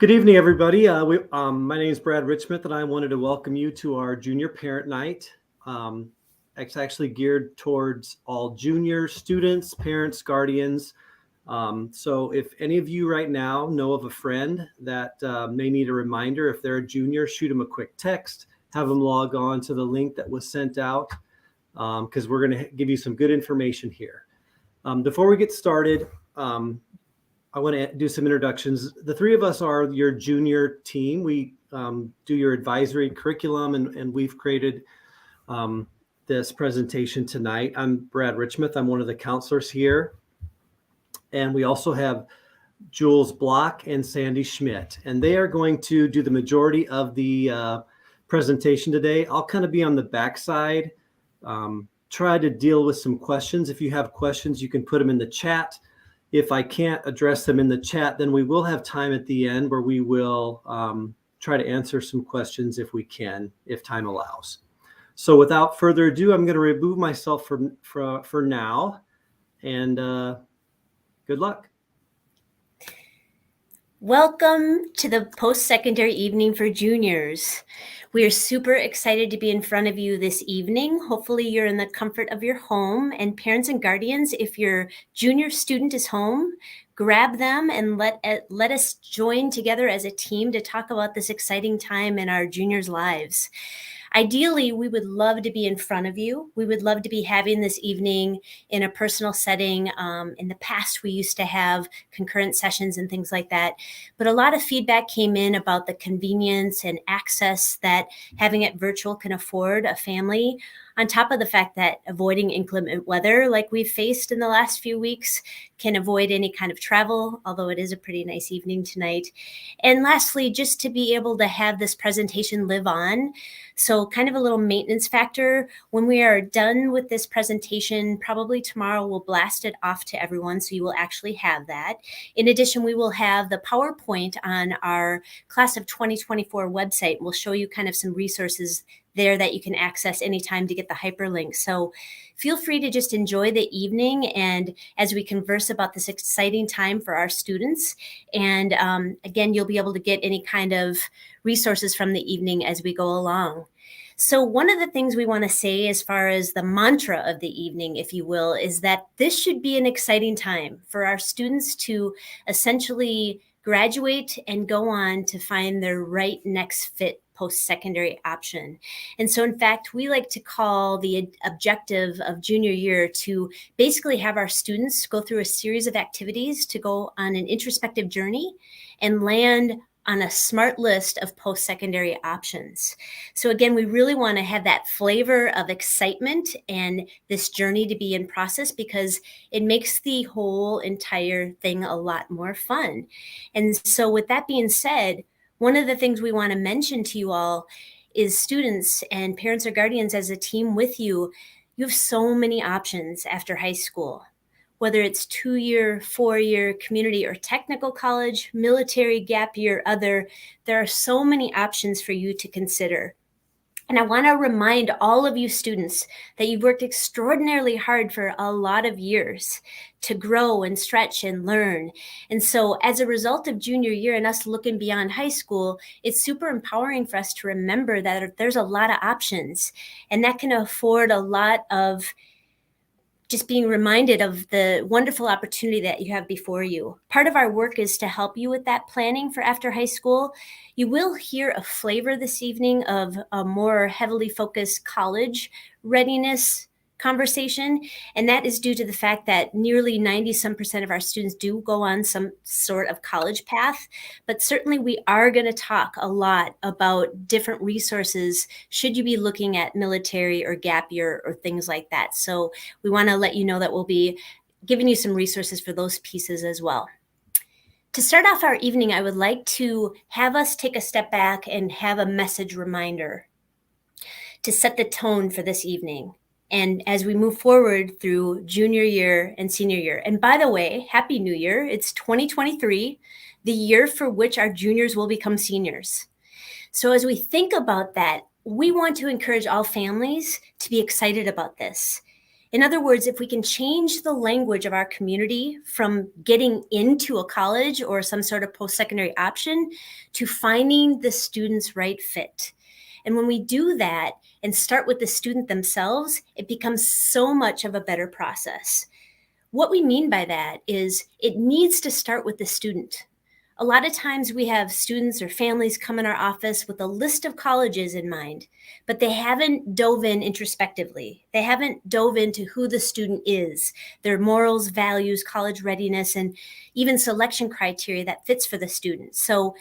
Good evening, everybody. My name is Brad Richmond, and I wanted to welcome you to our Junior Parent Night. It's actually geared towards all junior students, parents, guardians. So if any of you right now know of a friend that may need a reminder, if they're a junior, shoot them a quick text, have them log on to the link that was sent out, because we're going to give you some good information here. Before we get started, I want to do some introductions. The three of us are your junior team. We do your advisory curriculum, and we've created this presentation tonight. I'm Brad Richmond. I'm one of the counselors here. And we also have Jules Block and Sandy Schmidt, and they are going to do the majority of the presentation today. I'll kind of be on the backside, try to deal with some questions. If you have questions, you can put them in the chat. If I can't address them in the chat, then we will have time at the end where we will try to answer some questions if we can, if time allows. So without further ado, I'm going to remove myself for now, and good luck. Welcome to the post-secondary evening for juniors. We are super excited to be in front of you this evening. Hopefully you're in the comfort of your home, and parents and guardians, if your junior student is home, grab them and let us join together as a team to talk about this exciting time in our juniors' lives. Ideally, we would love to be in front of you. We would love to be having this evening in a personal setting. In the past, we used to have concurrent sessions and things like that. But a lot of feedback came in about the convenience and access that having it virtual can afford a family, on top of the fact that avoiding inclement weather like we've faced in the last few weeks can avoid any kind of travel, although it is a pretty nice evening tonight. And lastly, just to be able to have this presentation live on. So kind of a little maintenance factor. When we are done with this presentation, probably tomorrow we'll blast it off to everyone, so you will actually have that. In addition, we will have the PowerPoint on our Class of 2024 website. We'll show you kind of some resources there that you can access anytime to get the hyperlink. So feel free to just enjoy the evening, and as we converse about this exciting time for our students. And again, you'll be able to get any kind of resources from the evening as we go along. So one of the things we want to say as far as the mantra of the evening, if you will, is that this should be an exciting time for our students to essentially graduate and go on to find their right next fit post-secondary option. And so in fact, we like to call the objective of junior year to basically have our students go through a series of activities to go on an introspective journey and land on a smart list of post-secondary options. So again, we really want to have that flavor of excitement and this journey to be in process, because it makes the whole entire thing a lot more fun. And so with that being said, one of the things we want to mention to you all is students and parents or guardians as a team with you, you have so many options after high school. Whether it's 2-year, 4-year, community or technical college, military, gap year, other, there are so many options for you to consider. And I want to remind all of you students that you've worked extraordinarily hard for a lot of years to grow and stretch and learn. And so as a result of junior year and us looking beyond high school, it's super empowering for us to remember that there's a lot of options, and that can afford a lot of just being reminded of the wonderful opportunity that you have before you. Part of our work is to help you with that planning for after high school. You will hear a flavor this evening of a more heavily focused college readiness conversation, and that is due to the fact that nearly 90% of our students do go on some sort of college path. But certainly we are going to talk a lot about different resources should you be looking at military or gap year or things like that. So we want to let you know that we'll be giving you some resources for those pieces as well. To start off our evening, I would like to have us take a step back and have a message reminder to set the tone for this evening. And as we move forward through junior year and senior year, and by the way, Happy New Year, it's 2023, the year for which our juniors will become seniors. So as we think about that, we want to encourage all families to be excited about this. In other words, if we can change the language of our community from getting into a college or some sort of post-secondary option to finding the student's right fit. And when we do that and start with the student themselves, it becomes so much of a better process. What we mean by that is it needs to start with the student. A lot of times we have students or families come in our office with a list of colleges in mind, but they haven't dove in introspectively. They haven't dove into who the student is, their morals, values, college readiness, and even selection criteria that fits for the student. So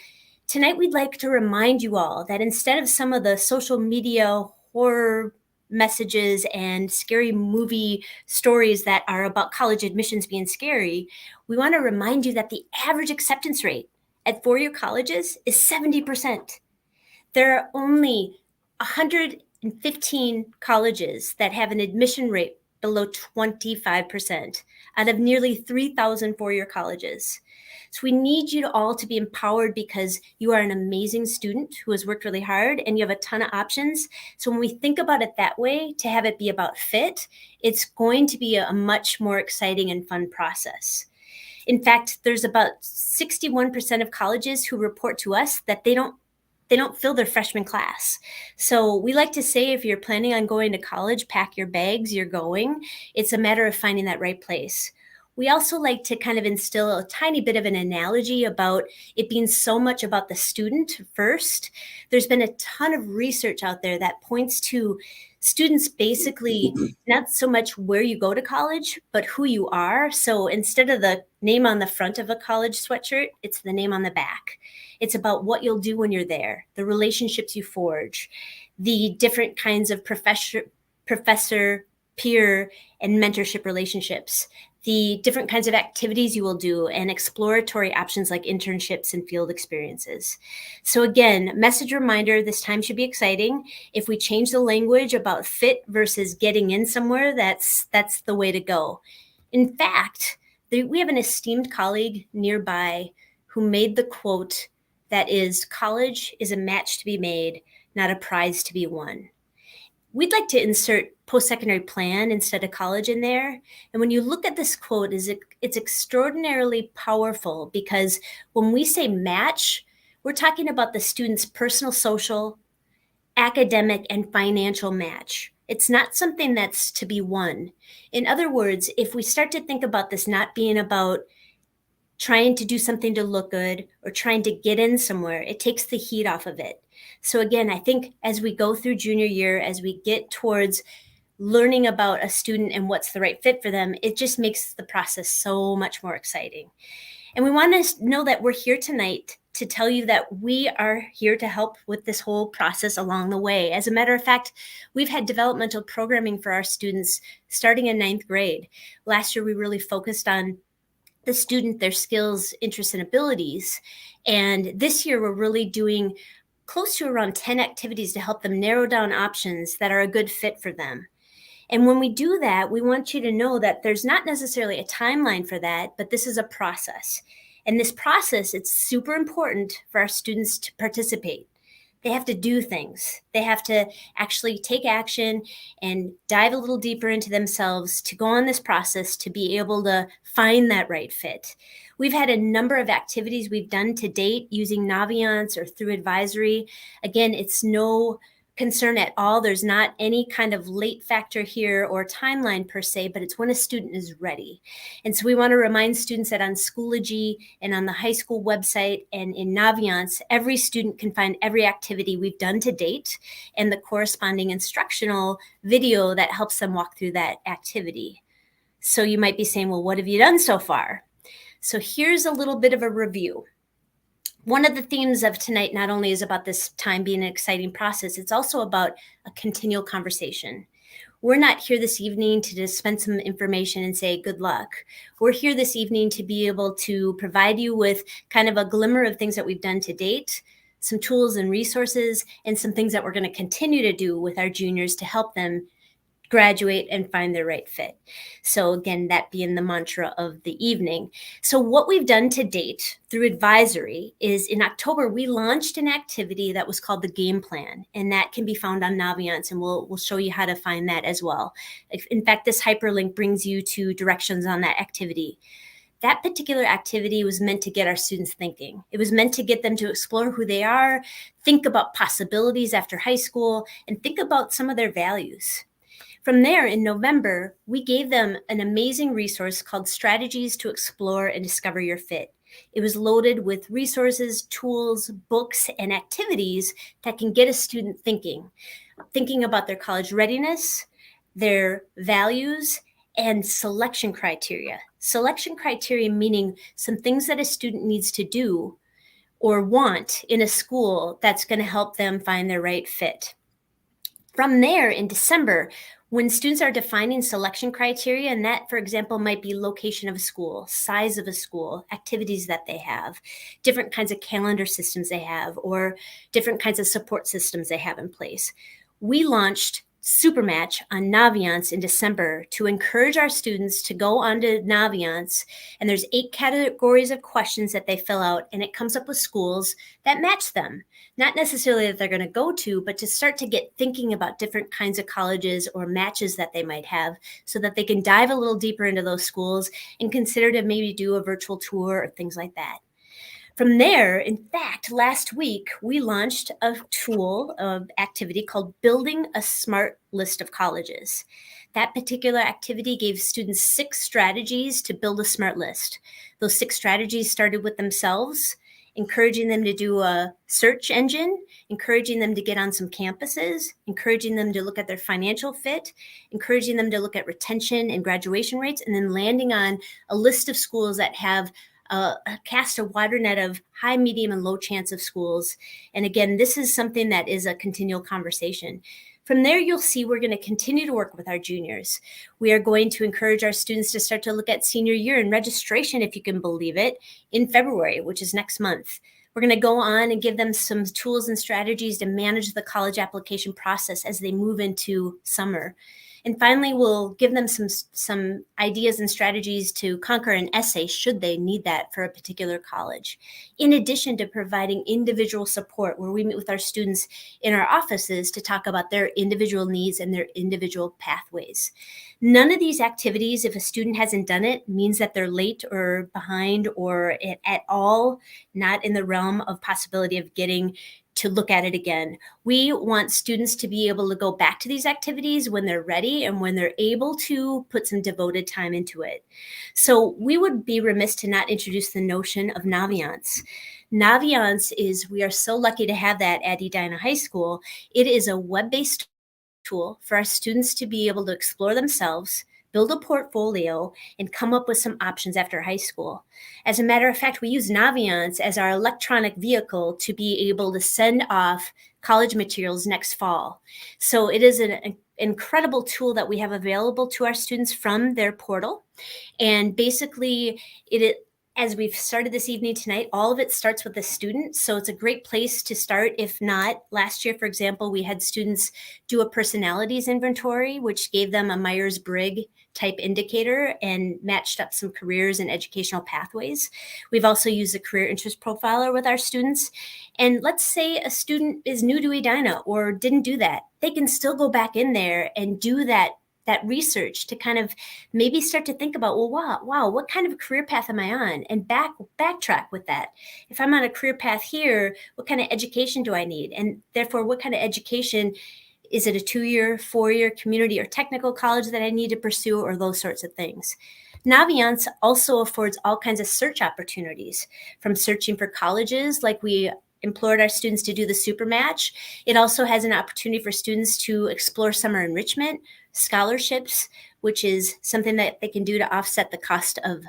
tonight we'd like to remind you all that instead of some of the social media horror messages and scary movie stories that are about college admissions being scary, we want to remind you that the average acceptance rate at four-year colleges is 70%. There are only 115 colleges that have an admission rate below 25% out of nearly 3,000 four-year colleges. So we need you all to be empowered because you are an amazing student who has worked really hard and you have a ton of options. So when we think about it that way, to have it be about fit, it's going to be a much more exciting and fun process. In fact, there's about 61% of colleges who report to us that they don't fill their freshman class. So we like to say, if you're planning on going to college, pack your bags, you're going. It's a matter of finding that right place. We also like to kind of instill a tiny bit of an analogy about it being so much about the student first. There's been a ton of research out there that points to students basically not so much where you go to college, but who you are. So instead of the name on the front of a college sweatshirt, it's the name on the back. It's about what you'll do when you're there, the relationships you forge, the different kinds of professor, peer, and mentorship relationships, the different kinds of activities you will do, and exploratory options like internships and field experiences. So again, message reminder, this time should be exciting. If we change the language about fit versus getting in somewhere, that's the way to go. In fact, we have an esteemed colleague nearby who made the quote that is, "College is a match to be made, not a prize to be won." We'd like to insert post-secondary plan instead of college in there. And when you look at this quote, it's extraordinarily powerful because when we say match, we're talking about the student's personal, social, academic, and financial match. It's not something that's to be won. In other words, if we start to think about this not being about trying to do something to look good or trying to get in somewhere, it takes the heat off of it. So again, I think as we go through junior year, as we get towards learning about a student and what's the right fit for them, it just makes the process so much more exciting. And we want to know that we're here tonight to tell you that we are here to help with this whole process along the way. As a matter of fact, we've had developmental programming for our students starting in 9th grade. Last year, we really focused on the student, their skills, interests, and abilities. And this year, we're really doing close to around 10 activities to help them narrow down options that are a good fit for them. And when we do that, we want you to know that there's not necessarily a timeline for that, but this is a process. And this process, it's super important for our students to participate. They have to do things. They have to actually take action and dive a little deeper into themselves to go on this process to be able to find that right fit. We've had a number of activities we've done to date using Naviance or through advisory. Again, it's no concern at all. There's not any kind of late factor here or timeline per se, but it's when a student is ready. And so we want to remind students that on Schoology and on the high school website and in Naviance, every student can find every activity we've done to date and the corresponding instructional video that helps them walk through that activity. So you might be saying, well, what have you done so far? So here's a little bit of a review. One of the themes of tonight not only is about this time being an exciting process, it's also about a continual conversation. We're not here this evening to dispense some information and say good luck. We're here this evening to be able to provide you with kind of a glimmer of things that we've done to date, some tools and resources, and some things that we're going to continue to do with our juniors to help them graduate, and find their right fit. So again, that being the mantra of the evening. So what we've done to date through advisory is in October, we launched an activity that was called the Game Plan, and that can be found on Naviance, and we'll show you how to find that as well. In fact, this hyperlink brings you to directions on that activity. That particular activity was meant to get our students thinking. It was meant to get them to explore who they are, think about possibilities after high school, and think about some of their values. From there, in November, we gave them an amazing resource called Strategies to Explore and Discover Your Fit. It was loaded with resources, tools, books, and activities that can get a student thinking about their college readiness, their values, and selection criteria. Selection criteria meaning some things that a student needs to do or want in a school that's going to help them find their right fit. From there, in December, when students are defining selection criteria, and that, for example, might be location of a school, size of a school, activities that they have, different kinds of calendar systems they have, or different kinds of support systems they have in place, we launched Supermatch on Naviance in December to encourage our students to go onto Naviance, and there's 8 categories of questions that they fill out, and it comes up with schools that match them. Not necessarily that they're going to go to, but to start to get thinking about different kinds of colleges or matches that they might have so that they can dive a little deeper into those schools and consider to maybe do a virtual tour or things like that. From there, in fact, last week, we launched a tool of activity called Building a Smart List of Colleges. That particular activity gave students 6 strategies to build a smart list. Those 6 strategies started with themselves, encouraging them to do a search engine, encouraging them to get on some campuses, encouraging them to look at their financial fit, encouraging them to look at retention and graduation rates, and then landing on a list of schools that have cast a wider net of high, medium, and low chance of schools. And again, this is something that is a continual conversation. From there, you'll see we're going to continue to work with our juniors. We are going to encourage our students to start to look at senior year and registration, if you can believe it, in February, which is next month. We're going to go on and give them some tools and strategies to manage the college application process as they move into summer. And finally, we'll give them some ideas and strategies to conquer an essay should they need that for a particular college. In addition to providing individual support where we meet with our students in our offices to talk about their individual needs and their individual pathways. None of these activities, if a student hasn't done it, means that they're late or behind or at all not in the realm of possibility of getting to look at it again. We want students to be able to go back to these activities when they're ready and when they're able to put some devoted time into it. So we would be remiss to not introduce the notion of Naviance. Naviance is, we are so lucky to have that at Edina High School. It is a web-based tool for our students to be able to explore themselves, build a portfolio, and come up with some options after high school. As a matter of fact, we use Naviance as our electronic vehicle to be able to send off college materials next fall. So it is an incredible tool that we have available to our students from their portal. And basically, as we've started this evening tonight, all of it starts with the student. So it's a great place to start. If not, last year, for example, we had students do a personalities inventory, which gave them a Myers-Briggs type indicator and matched up some careers and educational pathways. We've also used a career interest profiler with our students. And let's say a student is new to Edina or didn't do that. They can still go back in there and do that research to kind of maybe start to think about, well, wow, what kind of career path am I on? And backtrack with that. If I'm on a career path here, what kind of education do I need? And therefore, what kind of education, is it a 2-year, 4-year community or technical college that I need to pursue, or those sorts of things? Naviance also affords all kinds of search opportunities, from searching for colleges like we implored our students to do the Supermatch. It also has an opportunity for students to explore summer enrichment, scholarships, which is something that they can do to offset the cost of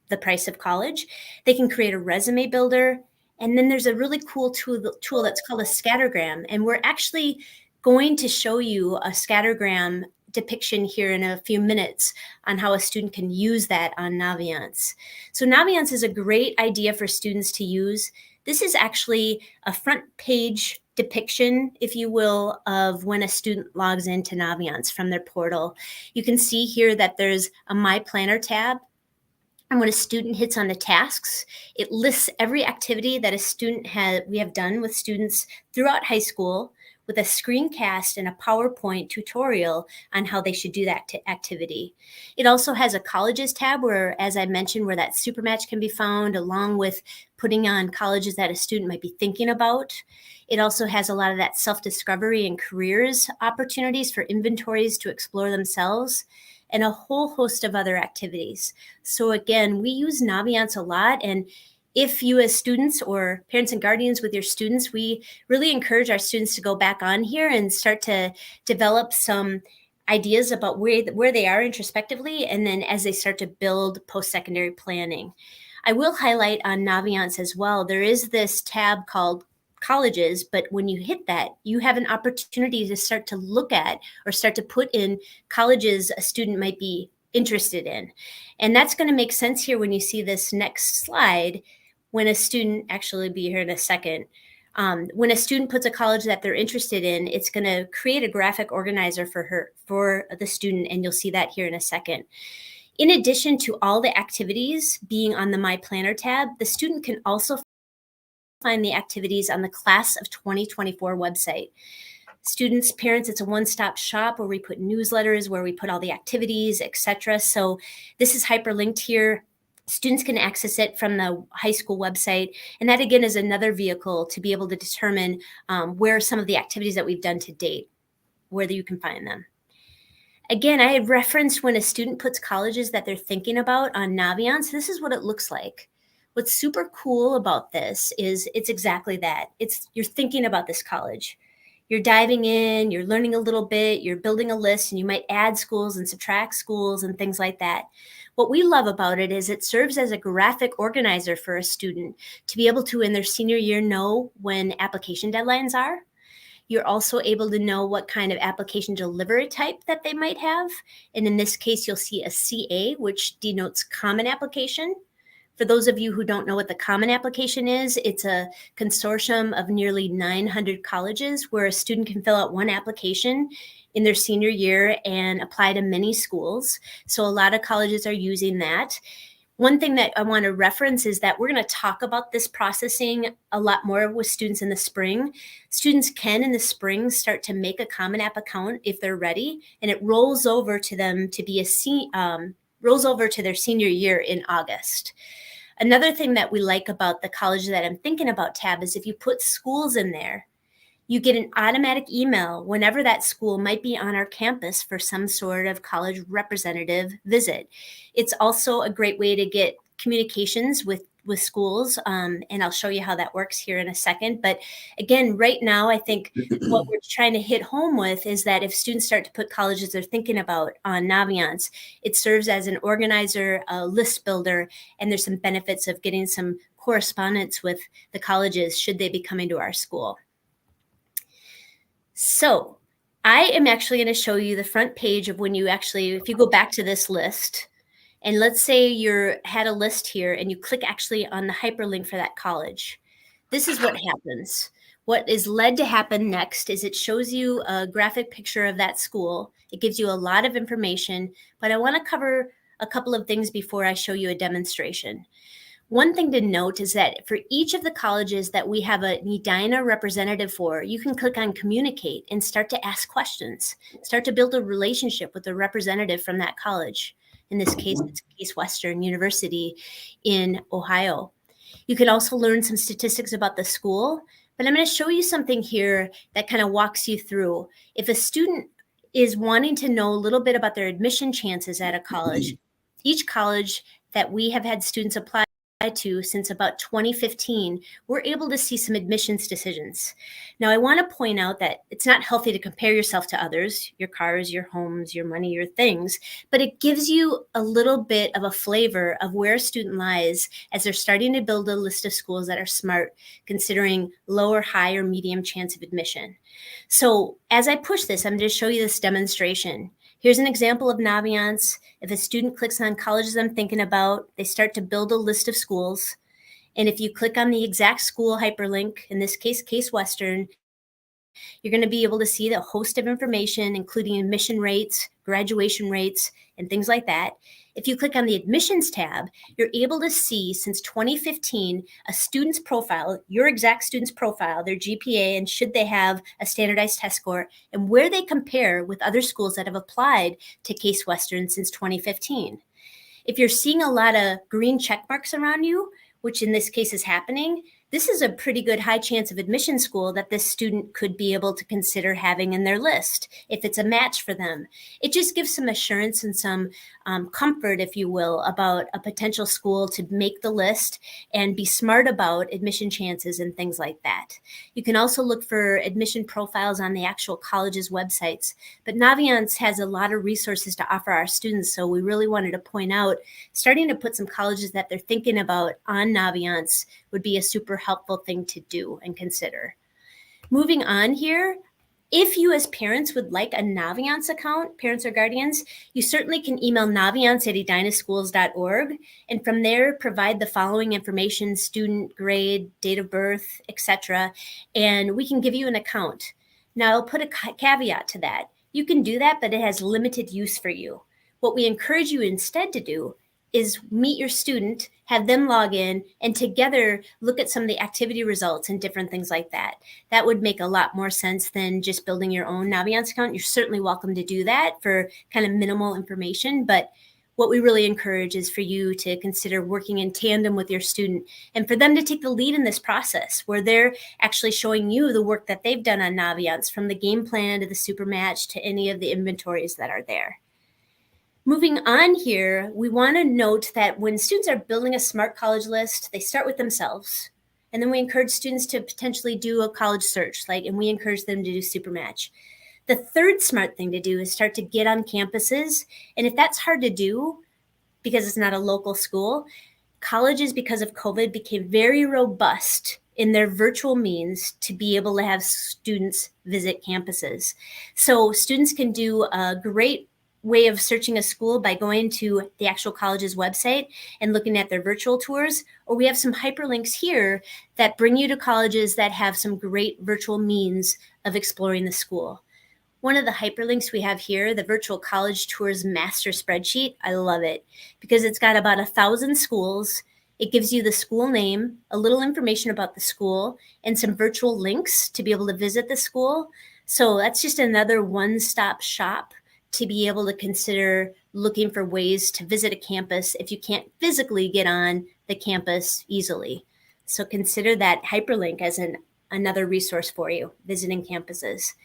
the price of college. They can create a resume builder. And then there's a really cool tool that's called a scattergram. And we're actually going to show you a scattergram depiction here in a few minutes on how a student can use that on Naviance. So Naviance is a great idea for students to use. This is actually a front page depiction, if you will, of when a student logs into Naviance from their portal. You can see here that there's a My Planner tab. And when a student hits on the tasks, it lists every activity that we have done with students throughout high school, with a screencast and a PowerPoint tutorial on how they should do that activity. It also has a colleges tab where, as I mentioned, where that super match can be found, along with putting on colleges that a student might be thinking about. It also has a lot of that self-discovery and careers opportunities for inventories to explore themselves, and a whole host of other activities. So again, we use Naviance a lot, and if you as students or parents and guardians with your students, we really encourage our students to go back on here and start to develop some ideas about where they are introspectively, and then as they start to build post-secondary planning. I will highlight on Naviance as well, there is this tab called colleges, but when you hit that, you have an opportunity to start to look at or start to put in colleges a student might be interested in. And that's going to make sense here when you see this next slide, when a student, actually be here in a second, when a student puts a college that they're interested in, it's going to create a graphic organizer for the student, and you'll see that here in a second. In addition to all the activities being on the My Planner tab, the student can also find the activities on the Class of 2024 website. Students, parents, it's a one-stop shop where we put newsletters, where we put all the activities, etc. So this is hyperlinked here. Students can access it from the high school website. And that, again, is another vehicle to be able to determine where some of the activities that we've done to date, whether you can find them. Again, I had referenced when a student puts colleges that they're thinking about on Naviance, this is what it looks like. What's super cool about this is it's exactly that. You're thinking about this college. You're diving in, you're learning a little bit, you're building a list, and you might add schools and subtract schools and things like that. What we love about it is it serves as a graphic organizer for a student to be able to, in their senior year, know when application deadlines are. You're also able to know what kind of application delivery type that they might have. And in this case, you'll see a CA, which denotes common application. For those of you who don't know what the Common Application is, it's a consortium of nearly 900 colleges where a student can fill out one application in their senior year and apply to many schools. So a lot of colleges are using that. One thing that I want to reference is that we're going to talk about this processing a lot more with students in the spring. Students can, in the spring, start to make a Common App account if they're ready, and it rolls over to them to be rolls over to their senior year in August. Another thing that we like about the College That I'm Thinking About tab is if you put schools in there, you get an automatic email whenever that school might be on our campus for some sort of college representative visit. It's also a great way to get communications with schools, and I'll show you how that works here in a second. But again, right now, I think what we're trying to hit home with is that if students start to put colleges they're thinking about on Naviance, it serves as an organizer, a list builder, and there's some benefits of getting some correspondence with the colleges should they be coming to our school. So I am actually going to show you the front page of when you actually, if you go back to this list, and let's say you had a list here and you click actually on the hyperlink for that college. This is what happens. What is led to happen next is it shows you a graphic picture of that school. It gives you a lot of information, but I want to cover a couple of things before I show you a demonstration. One thing to note is that for each of the colleges that we have a Edina representative for, you can click on Communicate and start to ask questions, start to build a relationship with the representative from that college. In this case, it's Case Western University in Ohio. You can also learn some statistics about the school, but I'm going to show you something here that kind of walks you through. If a student is wanting to know a little bit about their admission chances at a college, each college that we have had students apply to since about 2015, we're able to see some admissions decisions. Now, I want to point out that it's not healthy to compare yourself to others, your cars, your homes, your money, your things, but it gives you a little bit of a flavor of where a student lies as they're starting to build a list of schools that are smart, considering low or high or medium chance of admission. So as I push this, I'm going to show you this demonstration. Here's an example of Naviance. If a student clicks on colleges I'm thinking about, they start to build a list of schools. And if you click on the exact school hyperlink, in this case, Case Western, You're going to be able to see the host of information, including admission rates, graduation rates, and things like that. If you click on the admissions tab, you're able to see since 2015 a student's profile, your exact student's profile, their GPA, and should they have a standardized test score, and where they compare with other schools that have applied to Case Western since 2015. If you're seeing a lot of green check marks around you, which in this case is happening, this is a pretty good high chance of admission school that this student could be able to consider having in their list if it's a match for them. It just gives some assurance and some comfort, if you will, about a potential school to make the list and be smart about admission chances and things like that. You can also look for admission profiles on the actual college's websites, but Naviance has a lot of resources to offer our students, so we really wanted to point out starting to put some colleges that they're thinking about on Naviance would be a super helpful thing to do and consider. Moving on here, if you as parents would like a Naviance account, parents or guardians, you certainly can email naviance@edinaschools.org, and from there provide the following information: student, grade, date of birth, etc., and we can give you an account. Now I'll put a caveat to that. You can do that, but it has limited use for you. What we encourage you instead to do is meet your student, have them log in, and together look at some of the activity results and different things like that. That would make a lot more sense than just building your own Naviance account. You're certainly welcome to do that for kind of minimal information, but what we really encourage is for you to consider working in tandem with your student and for them to take the lead in this process where they're actually showing you the work that they've done on Naviance, from the game plan to the super match to any of the inventories that are there. Moving on here, we want to note that when students are building a smart college list, they start with themselves. And then we encourage students to potentially do a college search, and we encourage them to do Supermatch. The third smart thing to do is start to get on campuses. And if that's hard to do because it's not a local school, colleges, because of COVID, became very robust in their virtual means to be able to have students visit campuses. So students can do a great way of searching a school by going to the actual college's website and looking at their virtual tours, or we have some hyperlinks here that bring you to colleges that have some great virtual means of exploring the school. One of the hyperlinks we have here, the Virtual College Tours Master Spreadsheet, I love it because it's got about 1,000 schools. It gives you the school name, a little information about the school, and some virtual links to be able to visit the school. So that's just another one-stop shop to be able to consider looking for ways to visit a campus if you can't physically get on the campus easily. So consider that hyperlink as another resource for you, visiting campuses.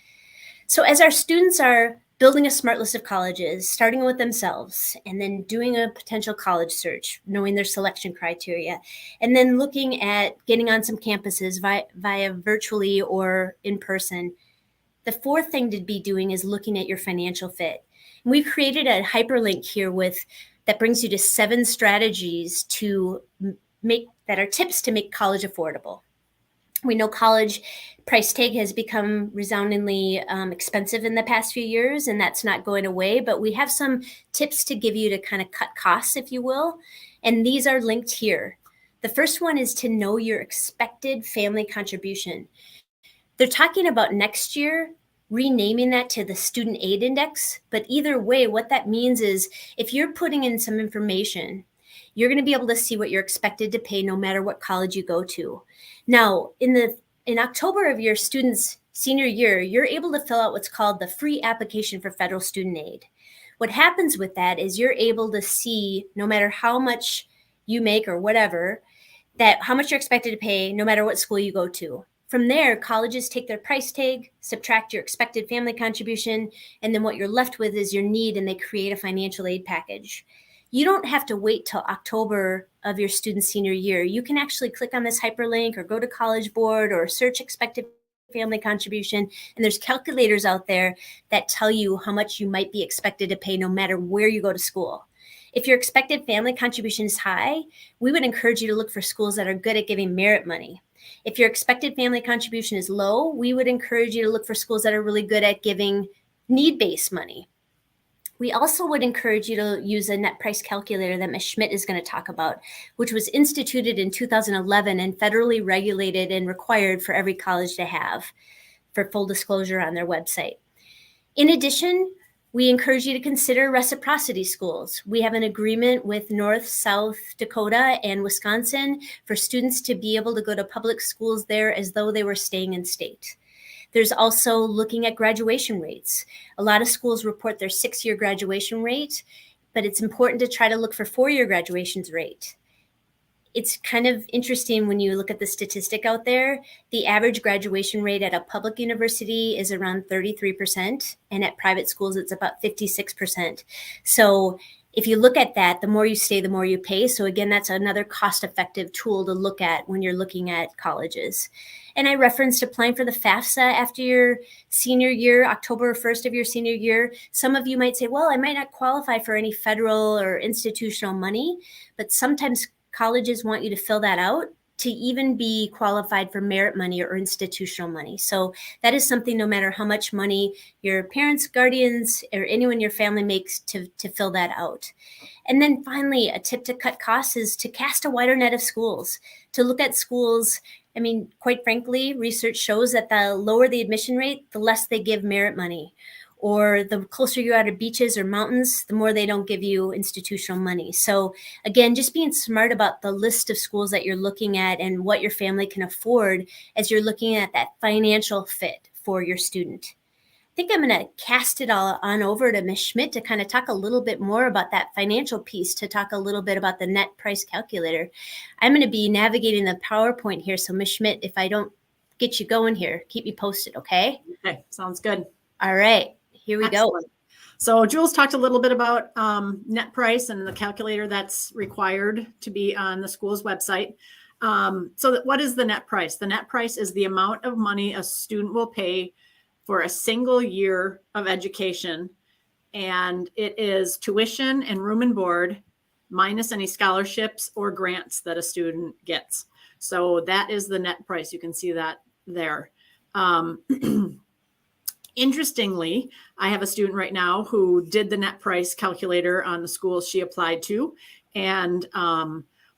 So as our students are building a smart list of colleges, starting with themselves, and then doing a potential college search, knowing their selection criteria, and then looking at getting on some campuses via virtually or in person, the fourth thing to be doing is looking at your financial fit. And we've created a hyperlink here that brings you to 7 strategies to make that are tips to make college affordable. We know college price tag has become resoundingly expensive in the past few years, and that's not going away, but we have some tips to give you to kind of cut costs, if you will, and these are linked here. The first one is to know your expected family contribution. They're talking about next year renaming that to the Student Aid Index, but either way, what that means is if you're putting in some information, you're going to be able to see what you're expected to pay no matter what college you go to. Now, in October of your student's senior year, you're able to fill out what's called the free application for federal student aid. What happens with that is you're able to see, no matter how much you make or whatever, that how much you're expected to pay no matter what school you go to. From there, colleges take their price tag, subtract your expected family contribution, and then what you're left with is your need, and they create a financial aid package. You don't have to wait till October of your student's senior year. You can actually click on this hyperlink or go to College Board or search expected family contribution, and there's calculators out there that tell you how much you might be expected to pay no matter where you go to school. If your expected family contribution is high, we would encourage you to look for schools that are good at giving merit money. If your expected family contribution is low, we would encourage you to look for schools that are really good at giving need-based money. We also would encourage you to use a net price calculator that Ms. Schmidt is going to talk about, which was instituted in 2011 and federally regulated and required for every college to have. for full disclosure on their website. In addition, we encourage you to consider reciprocity schools. We have an agreement with North, South Dakota, and Wisconsin for students to be able to go to public schools there as though they were staying in state. There's also looking at graduation rates. A lot of schools report their 6-year graduation rate, but it's important to try to look for 4-year graduation rate. It's kind of interesting when you look at the statistic out there. The average graduation rate at a public university is around 33%, and at private schools, it's about 56%. So if you look at that, the more you stay, the more you pay. So again, that's another cost-effective tool to look at when you're looking at colleges. And I referenced applying for the FAFSA after your senior year, October 1st of your senior year. Some of you might say, well, I might not qualify for any federal or institutional money, but sometimes colleges want you to fill that out to even be qualified for merit money or institutional money. So that is something, no matter how much money your parents, guardians, or anyone in your family makes, to fill that out. And then finally, a tip to cut costs is to cast a wider net of schools, to look at schools. I mean, quite frankly, research shows that the lower the admission rate, the less they give merit money. Or the closer you are to beaches or mountains, the more they don't give you institutional money. So again, just being smart about the list of schools that you're looking at and what your family can afford as you're looking at that financial fit for your student. I think I'm going to cast it all on over to Ms. Schmidt to kind of talk a little bit more about that financial piece, to talk a little bit about the net price calculator. I'm going to be navigating the PowerPoint here. So Ms. Schmidt, if I don't get you going here, keep me posted, okay? Okay, sounds good. All right. Here we Excellent. Go. So Jules talked a little bit about net price and the calculator that's required to be on the school's website. What is the net price? The net price is the amount of money a student will pay for a single year of education. And it is tuition and room and board minus any scholarships or grants that a student gets. So that is the net price. You can see that there. Interestingly, I have a student right now who did the net price calculator on the school she applied to. And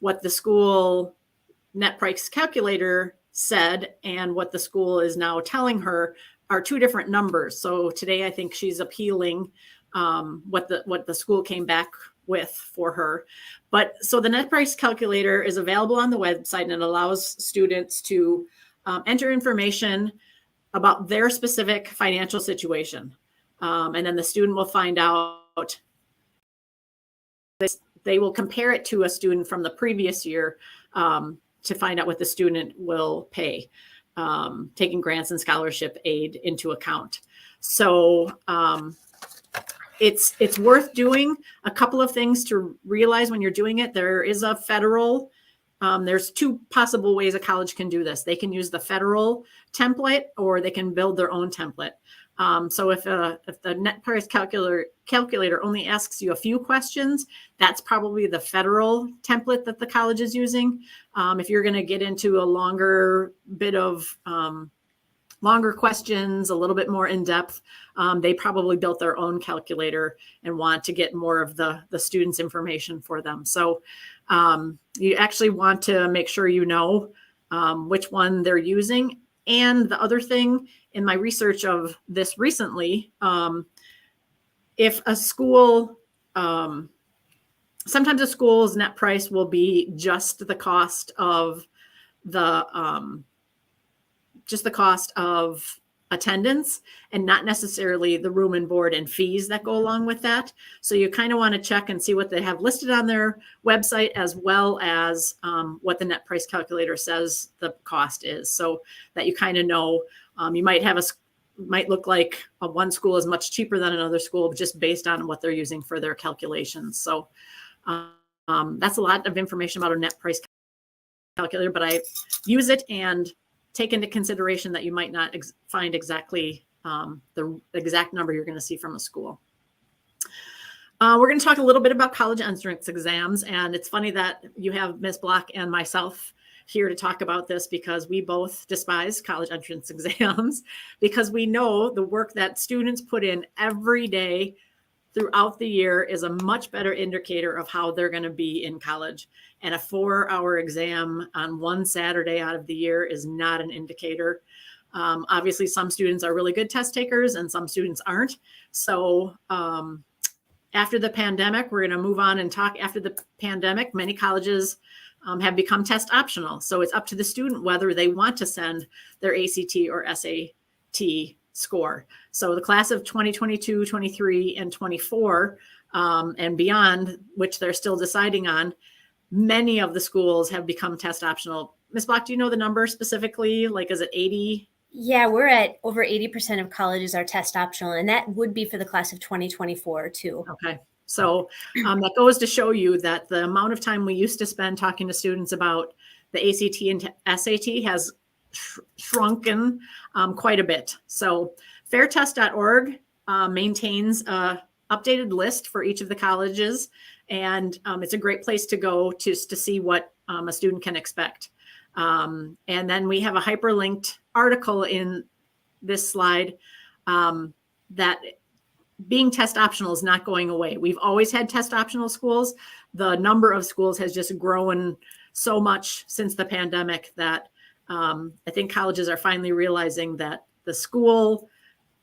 what the school net price calculator said and what the school is now telling her are two different numbers. So today I think she's appealing what the school came back with for her. But so the net price calculator is available on the website, and it allows students to enter information about their specific financial situation. And then the student will find out, they will compare it to a student from the previous year to find out what the student will pay, taking grants and scholarship aid into account. So it's worth doing. A couple of things to realize when you're doing it. There is a federal, there's two possible ways a college can do this. They can use the federal template, or they can build their own template. So if the net price calculator only asks you a few questions, that's probably the federal template that the college is using. If you're going to get into a longer bit of longer questions, a little bit more in depth, they probably built their own calculator and want to get more of the students' information for them. So you actually want to make sure you know which one they're using. And the other thing, in my research of this recently, if a school, sometimes a school's net price will be just the cost of attendance, and not necessarily the room and board and fees that go along with that. So you kind of want to check and see what they have listed on their website, as well as what the net price calculator says the cost is, so that you kind of know. You might have might look like one school is much cheaper than another school just based on what they're using for their calculations. So that's a lot of information about a net price calculator, but I use it and take into consideration that you might not find exactly the exact number you're going to see from a school. We're going to talk a little bit about college entrance exams, and it's funny that you have Ms. Block and myself here to talk about this, because we both despise college entrance exams, because we know the work that students put in every day throughout the year is a much better indicator of how they're going to be in college. And a 4-hour exam on one Saturday out of the year is not an indicator. Obviously, some students are really good test takers and some students aren't. So after the pandemic, we're going to move on and talk after the pandemic. Many colleges have become test optional. So it's up to the student whether they want to send their ACT or SAT score. So the class of 2022, 23, and 24 and beyond, which they're still deciding on, many of the schools have become test optional. Ms. Block, do you know the number specifically? Like, is it 80? Yeah, we're at over 80% of colleges are test optional, and that would be for the class of 2024 too. Okay. So that goes to show you that the amount of time we used to spend talking to students about the ACT and SAT has shrunken quite a bit. So fairtest.org maintains a updated list for each of the colleges, and it's a great place to go to see what a student can expect. And then we have a hyperlinked article in this slide that being test optional is not going away. We've always had test optional schools. The number of schools has just grown so much since the pandemic that I think colleges are finally realizing that the school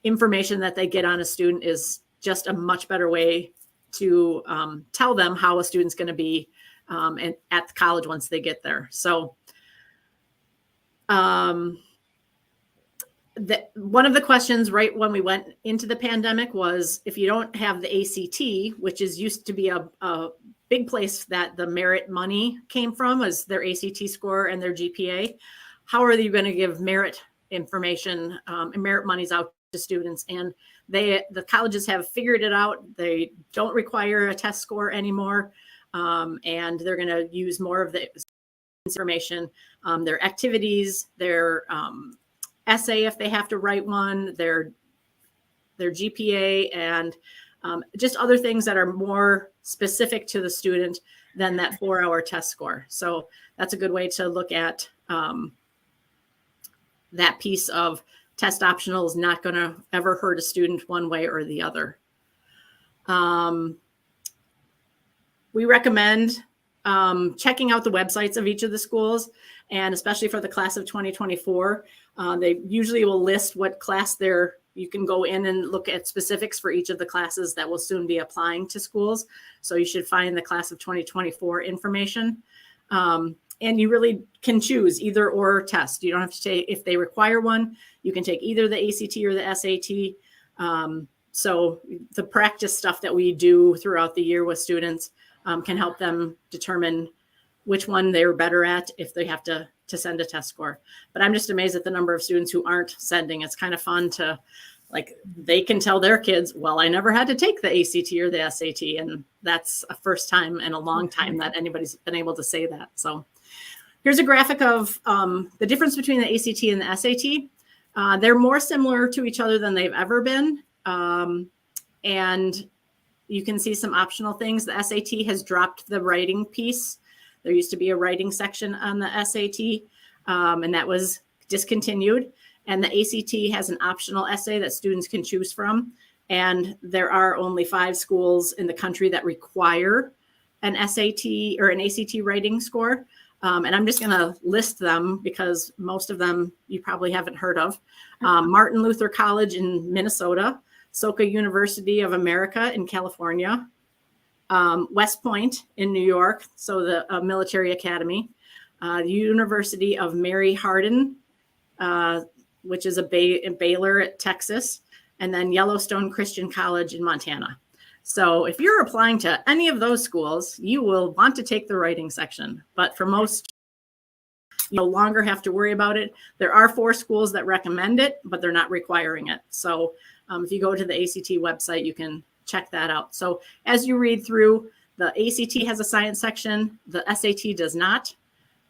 information that they get on a student is just a much better way to tell them how a student's going to be at the college once they get there. So one of the questions right when we went into the pandemic was, if you don't have the ACT, which is used to be a big place that the merit money came from, as their ACT score and their GPA, how are you going to give merit information and merit monies out to students? And the colleges have figured it out. They don't require a test score anymore, and they're going to use more of the information, their activities, their essay if they have to write one, their GPA, and just other things that are more specific to the student than that 4-hour test score. So that's a good way to look at that piece of test optional is not going to ever hurt a student one way or the other. We recommend checking out the websites of each of the schools, and especially for the class of 2024, they usually will list what class you can go in and look at specifics for each of the classes that will soon be applying to schools. So you should find the class of 2024 information. And you really can choose either or test. You don't have to take, if they require one, you can take either the ACT or the SAT. So the practice stuff that we do throughout the year with students can help them determine which one they're better at if they have to send a test score. But I'm just amazed at the number of students who aren't sending. It's kind of fun to, like, they can tell their kids, well, I never had to take the ACT or the SAT. And that's a first time in a long time that anybody's been able to say that. So here's a graphic of the difference between the ACT and the SAT. They're more similar to each other than they've ever been. And you can see some optional things. The SAT has dropped the writing piece. There used to be a writing section on the SAT, and that was discontinued. And the ACT has an optional essay that students can choose from. And there are only 5 schools in the country that require an SAT or an ACT writing score. And I'm just going to list them because most of them you probably haven't heard of. Martin Luther College in Minnesota, Soka University of America in California, West Point in New York, so the military academy, the University of Mary Hardin, which is in Baylor, Texas, and then Yellowstone Christian College in Montana. So if you're applying to any of those schools, you will want to take the writing section. But for most, you no longer have to worry about it. There are 4 schools that recommend it, but they're not requiring it. So if you go to the ACT website, you can check that out. So as you read through, the ACT has a science section. The SAT does not.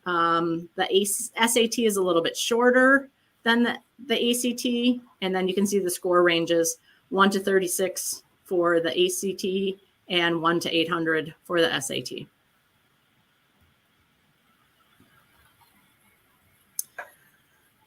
The SAT is a little bit shorter than the ACT. And then you can see the score ranges 1 to 36 for the ACT and 1 to 800 for the SAT.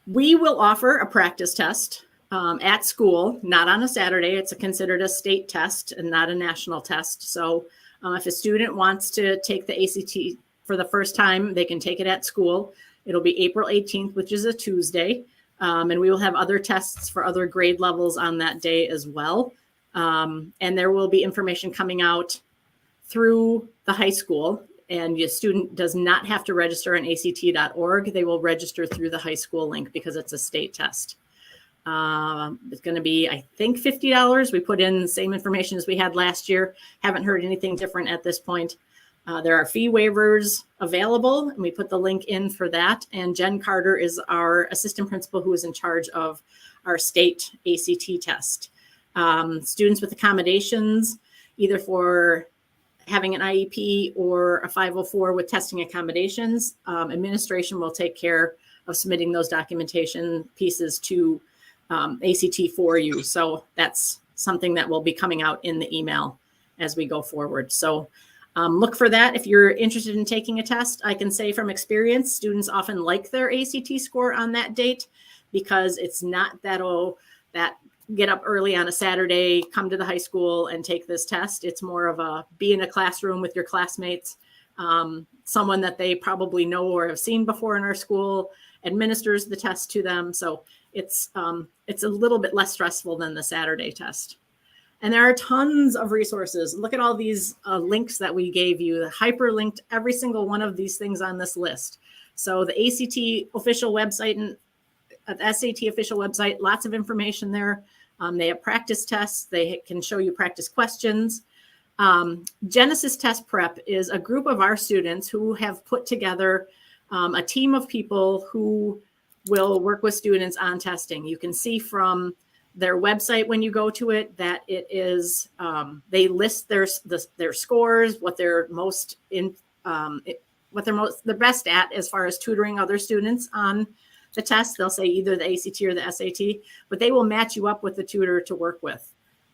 We will offer a practice test at school, not on a Saturday. It's considered a state test and not a national test. So if a student wants to take the ACT for the first time, they can take it at school. It'll be April 18th, which is a Tuesday. And we will have other tests for other grade levels on that day as well. And there will be information coming out through the high school, and your student does not have to register on act.org. They will register through the high school link because it's a state test. It's going to be, I think, $50. We put in the same information as we had last year. Haven't heard anything different at this point. There are fee waivers available, and we put the link in for that. And Jen Carter is our assistant principal who is in charge of our state ACT test. Students with accommodations, either for having an IEP or a 504 with testing accommodations, administration will take care of submitting those documentation pieces to ACT for you. So that's something that will be coming out in the email as we go forward. So look for that. If you're interested in taking a test, I can say from experience, students often like their ACT score on that date because it's not that get up early on a Saturday, come to the high school and take this test. It's more of a be in a classroom with your classmates, someone that they probably know or have seen before in our school administers the test to them. So it's a little bit less stressful than the Saturday test. And there are tons of resources. Look at all these links that we gave you, the hyperlinked every single one of these things on this list. So the ACT official website and the SAT official website, lots of information there. They have practice tests. They can show you practice questions. Genesis Test Prep is a group of our students who have put together a team of people who will work with students on testing. You can see from their website when you go to it that it is, they list their scores, what they're they're best at as far as tutoring other students on the test. They'll say either the ACT or the SAT, but they will match you up with the tutor to work with.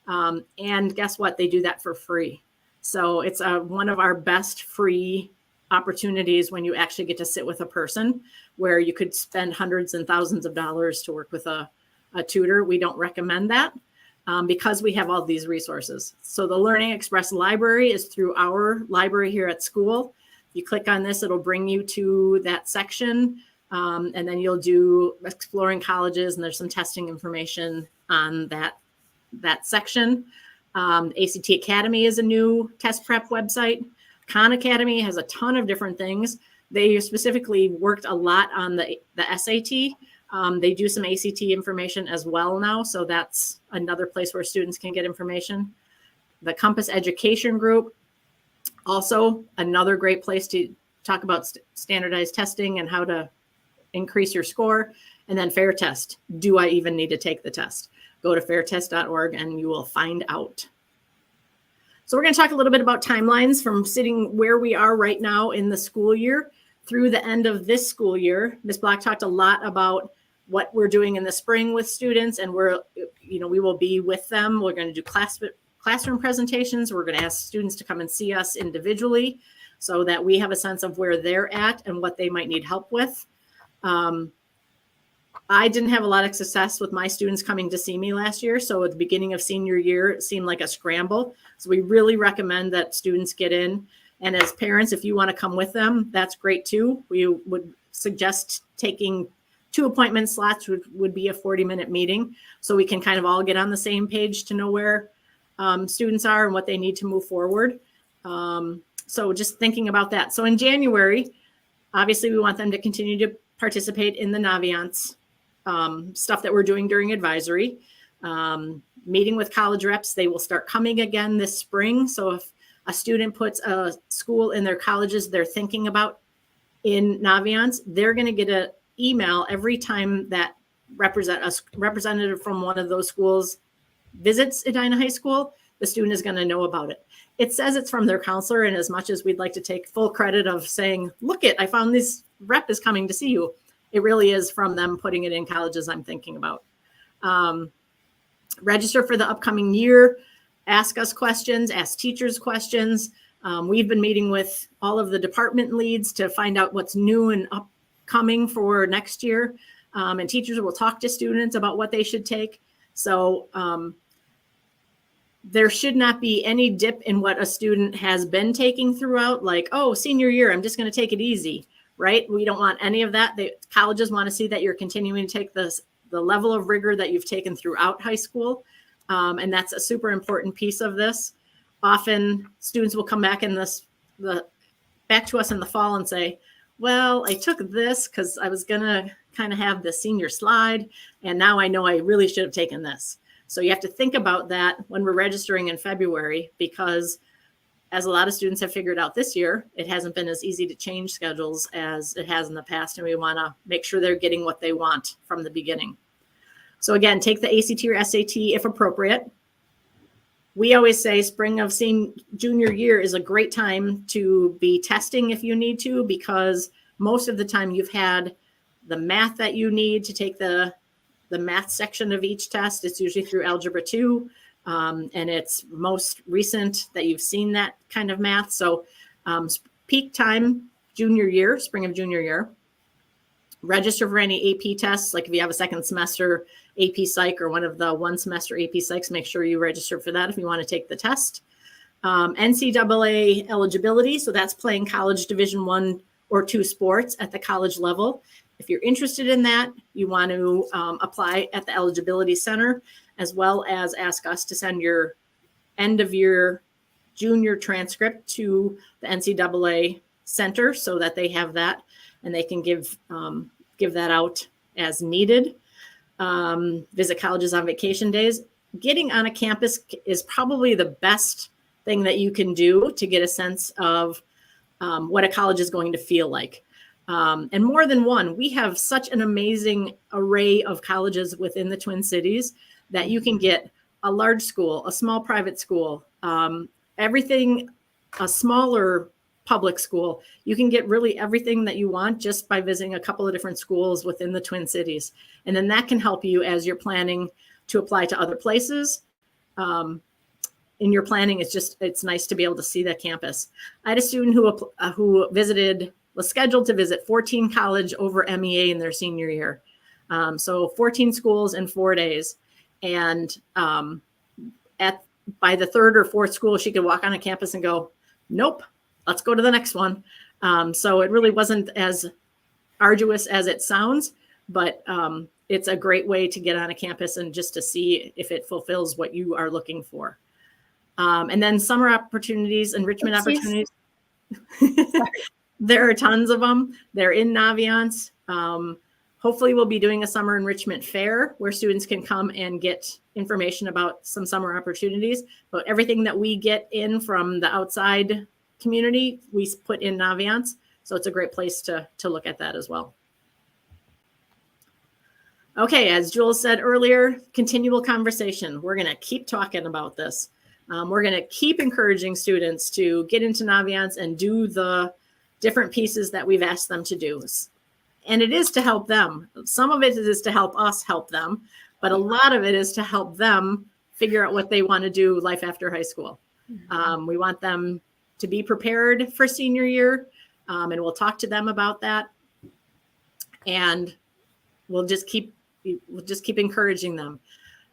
And guess what? They do that for free. So it's one of our best free opportunities when you actually get to sit with a person where you could spend hundreds and thousands of dollars to work with a tutor. We don't recommend that because we have all these resources. So the Learning Express library is through our library here at school. You click on this, it'll bring you to that section. And then you'll do exploring colleges, and there's some testing information on that section. ACT Academy is a new test prep website. Khan Academy has a ton of different things. They specifically worked a lot on the SAT. They do some ACT information as well now. So that's another place where students can get information. The Compass Education Group, also another great place to talk about standardized testing and how to increase your score. And then Fair Test. Do I even need to take the test? Go to fairtest.org and you will find out. So we're going to talk a little bit about timelines from sitting where we are right now in the school year through the end of this school year. Ms. Block talked a lot about what we're doing in the spring with students, and we will be with them. We're going to do classroom presentations. We're going to ask students to come and see us individually so that we have a sense of where they're at and what they might need help with. I didn't have a lot of success with my students coming to see me last year. So at the beginning of senior year, it seemed like a scramble. So we really recommend that students get in. And as parents, if you want to come with them, that's great too. We would suggest taking 2 appointment slots, which would be a 40-minute meeting. So we can kind of all get on the same page to know where students are and what they need to move forward. So just thinking about that. So in January, obviously we want them to continue to participate in the Naviance stuff that we're doing during advisory. Meeting with college reps, they will start coming again this spring. So if a student puts a school in their colleges they're thinking about in Naviance, they're going to get an email every time that representative from one of those schools visits Edina High School. The student is going to know about it. It says it's from their counselor, and as much as we'd like to take full credit of saying, look I found this rep is coming to see you, it really is from them putting it in colleges I'm thinking about. Register for the upcoming year, ask us questions, ask teachers questions. We've been meeting with all of the department leads to find out what's new and upcoming for next year. And teachers will talk to students about what they should take. So there should not be any dip in what a student has been taking throughout, like, oh, senior year, I'm just going to take it easy, right? We don't want any of that. Colleges want to see that you're continuing to take the the level of rigor that you've taken throughout high school. And that's a super important piece of this. Often students will come back back to us in the fall and say, well, I took this because I was going to kind of have the senior slide. And now I know I really should have taken this. So you have to think about that when we're registering in February, because as a lot of students have figured out this year, it hasn't been as easy to change schedules as it has in the past. And we want to make sure they're getting what they want from the beginning. So again, take the ACT or SAT if appropriate. We always say spring of junior year is a great time to be testing if you need to, because most of the time you've had the math that you need to take the math section of each test. It's usually through Algebra 2, and it's most recent that you've seen that kind of math. So peak time, junior year, spring of junior year. Register for any AP tests, like if you have a second semester AP Psych or one of the one semester AP Psychs, make sure you register for that if you want to take the test. NCAA eligibility, so that's playing college Division I or II sports at the college level. If you're interested in that, you want to apply at the Eligibility Center, as well as ask us to send your end of year junior transcript to the NCAA Center so that they have that and they can give that out as needed. Visit colleges on vacation days. Getting on a campus is probably the best thing that you can do to get a sense of what a college is going to feel like. And more than one, we have such an amazing array of colleges within the Twin Cities that you can get a large school, a small private school, everything, a smaller public school. You can get really everything that you want just by visiting a couple of different schools within the Twin Cities. And then that can help you as you're planning to apply to other places. In your planning, it's nice to be able to see the campus. I had a student who was scheduled to visit 14 college over MEA in their senior year. So 14 schools in 4 days. And by the third or fourth school, she could walk on a campus and go, nope, let's go to the next one. So it really wasn't as arduous as it sounds, but it's a great way to get on a campus and just to see if it fulfills what you are looking for. And then summer opportunities, enrichment opportunities. There are tons of them. They're in Naviance. Hopefully we'll be doing a summer enrichment fair where students can come and get information about some summer opportunities. But everything that we get in from the outside community, we put in Naviance. So it's a great place to look at that as well. Okay, as Jules said earlier, continual conversation. We're going to keep talking about this. We're going to keep encouraging students to get into Naviance and do the different pieces that we've asked them to do. And it is to help them. Some of it is to help us help them, but a lot of it is to help them figure out what they want to do life after high school. We want them to be prepared for senior year, and we'll talk to them about that. And we'll just keep encouraging them.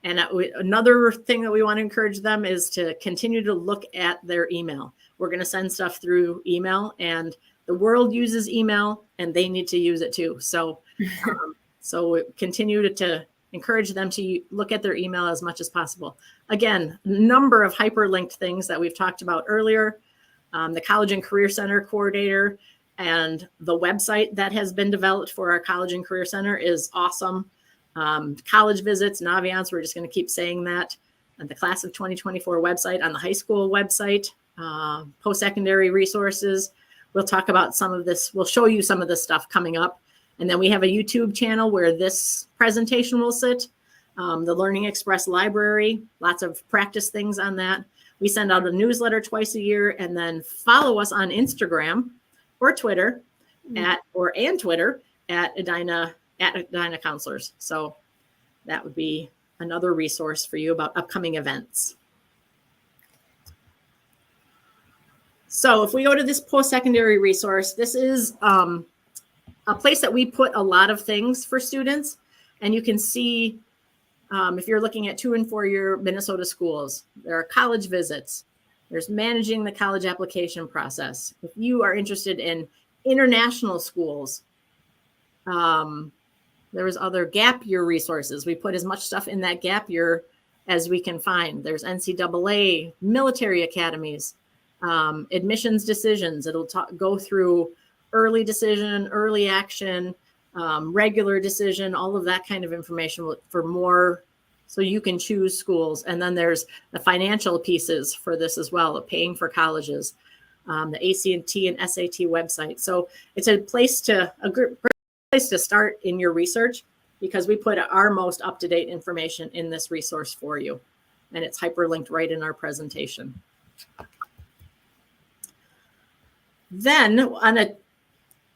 And another thing that we want to encourage them is to continue to look at their email. We're going to send stuff through email, and the world uses email and they need to use it too. So, so we continue to encourage them to look at their email as much as possible. Again, a number of hyperlinked things that we've talked about earlier, the College and Career Center coordinator and the website that has been developed for our College and Career Center is awesome. College visits, Naviance, we're just going to keep saying that. And the class of 2024 website on the high school website, post-secondary resources. We'll talk about some of this. We'll show you some of this stuff coming up. And then we have a YouTube channel where this presentation will sit. The Learning Express library, lots of practice things on that. We send out a newsletter twice a year, and then follow us on Instagram or Twitter at Edina Counselors. So that would be another resource for you about upcoming events. So if we go to this post-secondary resource, this is a place that we put a lot of things for students. And you can see if you're looking at 2- and 4-year Minnesota schools, there are college visits. There's managing the college application process. If you are interested in international schools, There was other gap year resources. We put as much stuff in that gap year as we can find. There's NCAA, military academies, admissions decisions. It'll go through early decision, early action, regular decision, all of that kind of information for more, so you can choose schools. And then there's the financial pieces for this as well, of paying for colleges, the ACT and SAT website. So it's a great place to start in your research, because we put our most up-to-date information in this resource for you. And it's hyperlinked right in our presentation. Then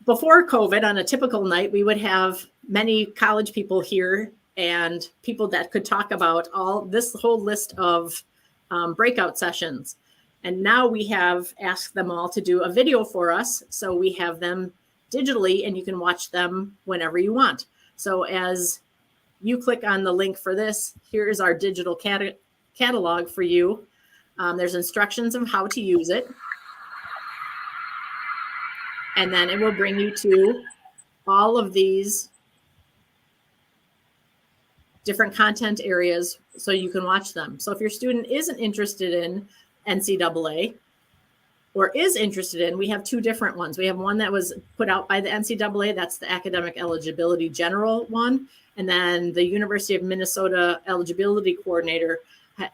before COVID, on a typical night, we would have many college people here and people that could talk about this whole list of breakout sessions. And now we have asked them all to do a video for us. So we have them digitally and you can watch them whenever you want. So as you click on the link for this, here's our digital catalog for you. There's instructions of how to use it. And then it will bring you to all of these different content areas so you can watch them. So if your student isn't interested in NCAA or is interested in, we have two different ones. We have one that was put out by the NCAA, that's the Academic Eligibility General one. And then the University of Minnesota Eligibility Coordinator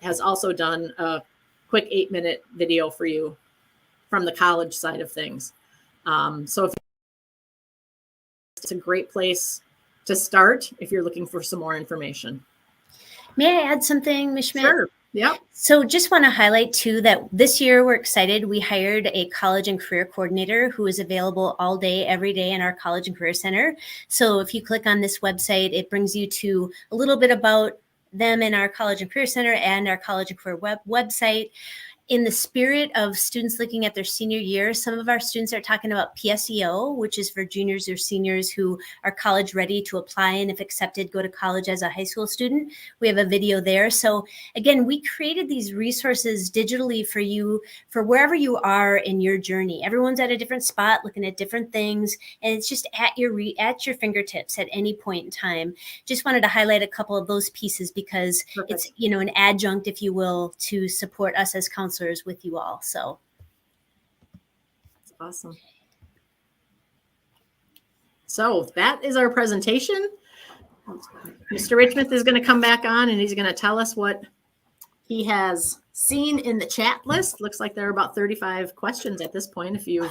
has also done a quick 8-minute video for you from the college side of things. So it's a great place to start if you're looking for some more information. May I add something, Ms. Schmidt? Sure. Yep. So just want to highlight too that this year we're excited. We hired a college and career coordinator who is available all day, every day in our college and career center. So if you click on this website, it brings you to a little bit about them in our college and career center and our college and career website. In the spirit of students looking at their senior year, some of our students are talking about PSEO, which is for juniors or seniors who are college ready to apply and if accepted, go to college as a high school student. We have a video there. So again, we created these resources digitally for you for wherever you are in your journey. Everyone's at a different spot looking at different things, and it's just at your fingertips at any point in time. Just wanted to highlight a couple of those pieces because Perfect. It's, an adjunct, if you will, to support us as counselors with you all. So that's awesome. So that is our presentation. Mr. Richmond is going to come back on and he's going to tell us what he has seen in the chat list. Looks like there are about 35 questions at this point. If you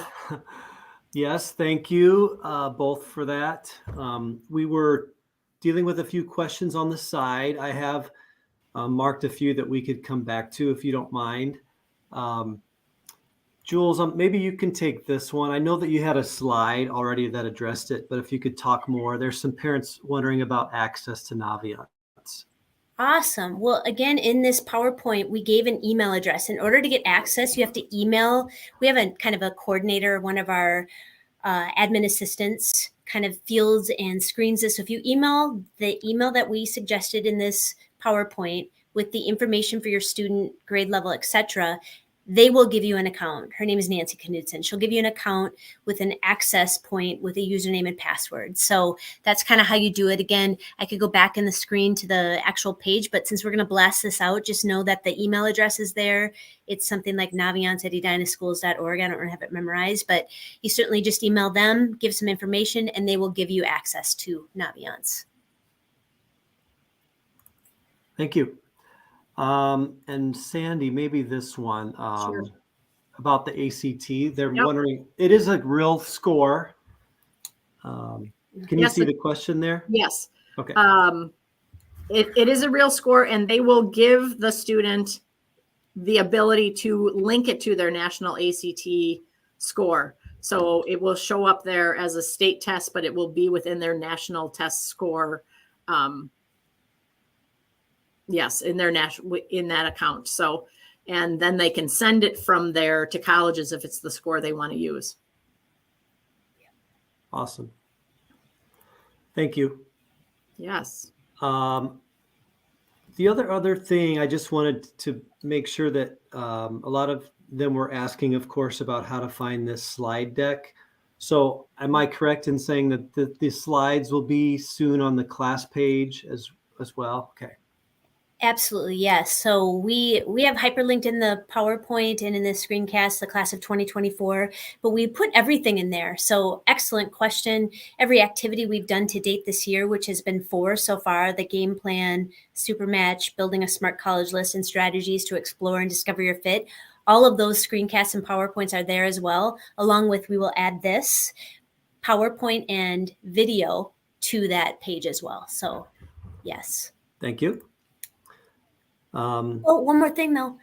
Yes, thank you both for that. We were dealing with a few questions on the side. I have marked a few that we could come back to if you don't mind. Jules, maybe you can take this one. I know that you had a slide already that addressed it, but if you could talk more. There's some parents wondering about access to Naviance. awesome. Well, again, in this PowerPoint, we gave an email address. In order to get access, you have to email. We have a kind of a coordinator, one of our admin assistants kind of fields and screens this. So if you email the email that we suggested in this PowerPoint with the information for your student, grade level, etc., they will give you an account. Her name is Nancy Knudsen. She'll give you an account with an access point with a username and password. So that's kind of how you do it. Again, I could go back in the screen to the actual page, but since we're going to blast this out, just know that the email address is there. It's something like naviance@edinaschools.org. I don't have it memorized, but you certainly just email them, give some information, and they will give you access to Naviance. Thank you. And Sandy, maybe this one Sure. about the ACT. They're Yep. wondering, it is a real score. Can you Yes, see the question there? Yes. Okay. It is a real score, and they will give the student the ability to link it to their national ACT score. So it will show up there as a state test, but it will be within their national test score. Yes, in that account. So, and then they can send it from there to colleges if it's the score they want to use. Awesome. Thank you. Yes. The other thing, I just wanted to make sure that a lot of them were asking, of course, about how to find this slide deck. So am I correct in saying that the slides will be soon on the class page as well? Okay. Absolutely, yes. So we have hyperlinked in the PowerPoint and in the screencast, the class of 2024, but we put everything in there. So excellent question. Every activity we've done to date this year, which has been 4 so far, the game plan, super match, building a smart college list, and strategies to explore and discover your fit. All of those screencasts and PowerPoints are there as well, along with we will add this PowerPoint and video to that page as well. So yes. Thank you. Oh, one more thing though.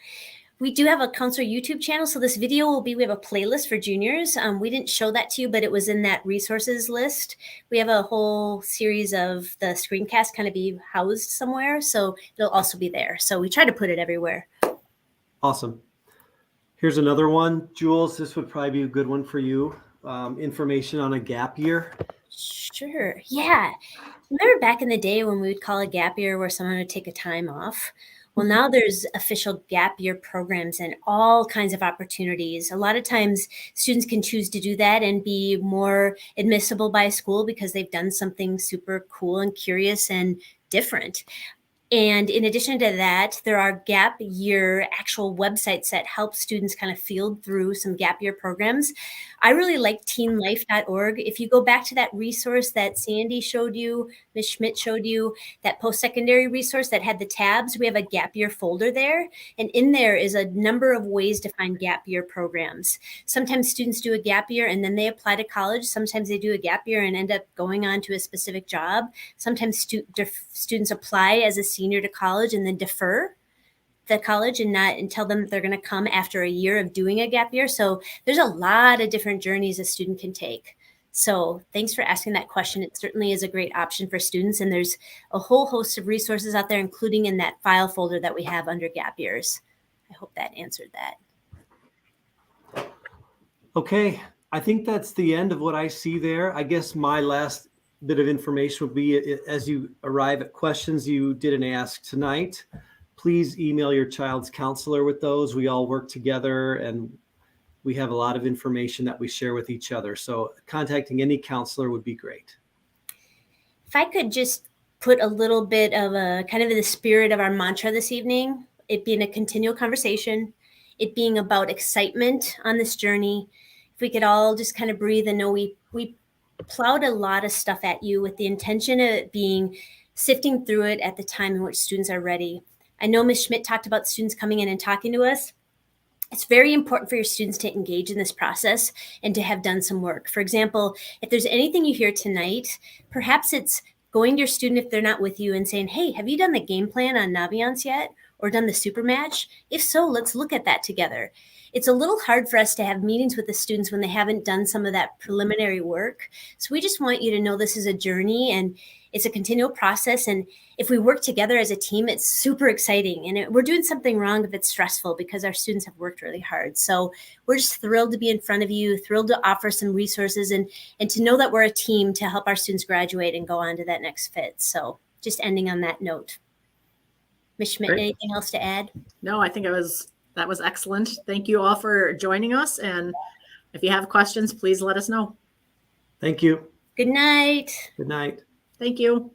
We do have a counselor YouTube channel. So this video will be, we have a playlist for juniors. We didn't show that to you, but it was in that resources list. We have a whole series of the screencast kind of be housed somewhere. So it'll also be there. So we try to put it everywhere. Awesome. Here's another one. Jules, this would probably be a good one for you. Information on a gap year. Sure. Yeah. Remember back in the day when we would call a gap year where someone would take a time off? Well, now there's official gap year programs and all kinds of opportunities. A lot of times students can choose to do that and be more admissible by a school because they've done something super cool and curious and different. And in addition to that, there are gap year actual websites that help students kind of field through some gap year programs. I really like teenlife.org. If you go back to that resource that Sandy showed you, Ms. Schmidt showed you, that post-secondary resource that had the tabs, we have a gap year folder there. And in there is a number of ways to find gap year programs. Sometimes students do a gap year and then they apply to college. Sometimes they do a gap year and end up going on to a specific job. Sometimes students apply as a senior to college and then defer the college and tell them they're going to come after a year of doing a gap year. So there's a lot of different journeys a student can take. So thanks for asking that question. It certainly is a great option for students. And there's a whole host of resources out there, including in that file folder that we have under gap years. I hope that answered that. Okay. I think that's the end of what I see there. I guess my last bit of information would be, as you arrive at questions you didn't ask tonight, please email your child's counselor with those. We all work together and we have a lot of information that we share with each other. So contacting any counselor would be great. If I could just put a little bit of a kind of in the spirit of our mantra this evening, it being a continual conversation, it being about excitement on this journey. If we could all just kind of breathe and know we plowed a lot of stuff at you with the intention of it being sifting through it at the time in which students are ready. I know Ms. Schmidt talked about students coming in and talking to us. It's very important for your students to engage in this process and to have done some work. For example, if there's anything you hear tonight, perhaps it's going to your student if they're not with you and saying, hey, have you done the game plan on Naviance yet? Or done the super match? If so, let's look at that together. It's a little hard for us to have meetings with the students when they haven't done some of that preliminary work. So we just want you to know this is a journey and it's a continual process. And if we work together as a team, it's super exciting. And we're doing something wrong if it's stressful because our students have worked really hard. So we're just thrilled to be in front of you, thrilled to offer some resources and to know that we're a team to help our students graduate and go on to that next fit. So just ending on that note. Ms. Schmidt, Great. anything else to add? No, I think that was excellent. Thank you all for joining us. And if you have questions, please let us know. Thank you. Good night. Good night. Thank you.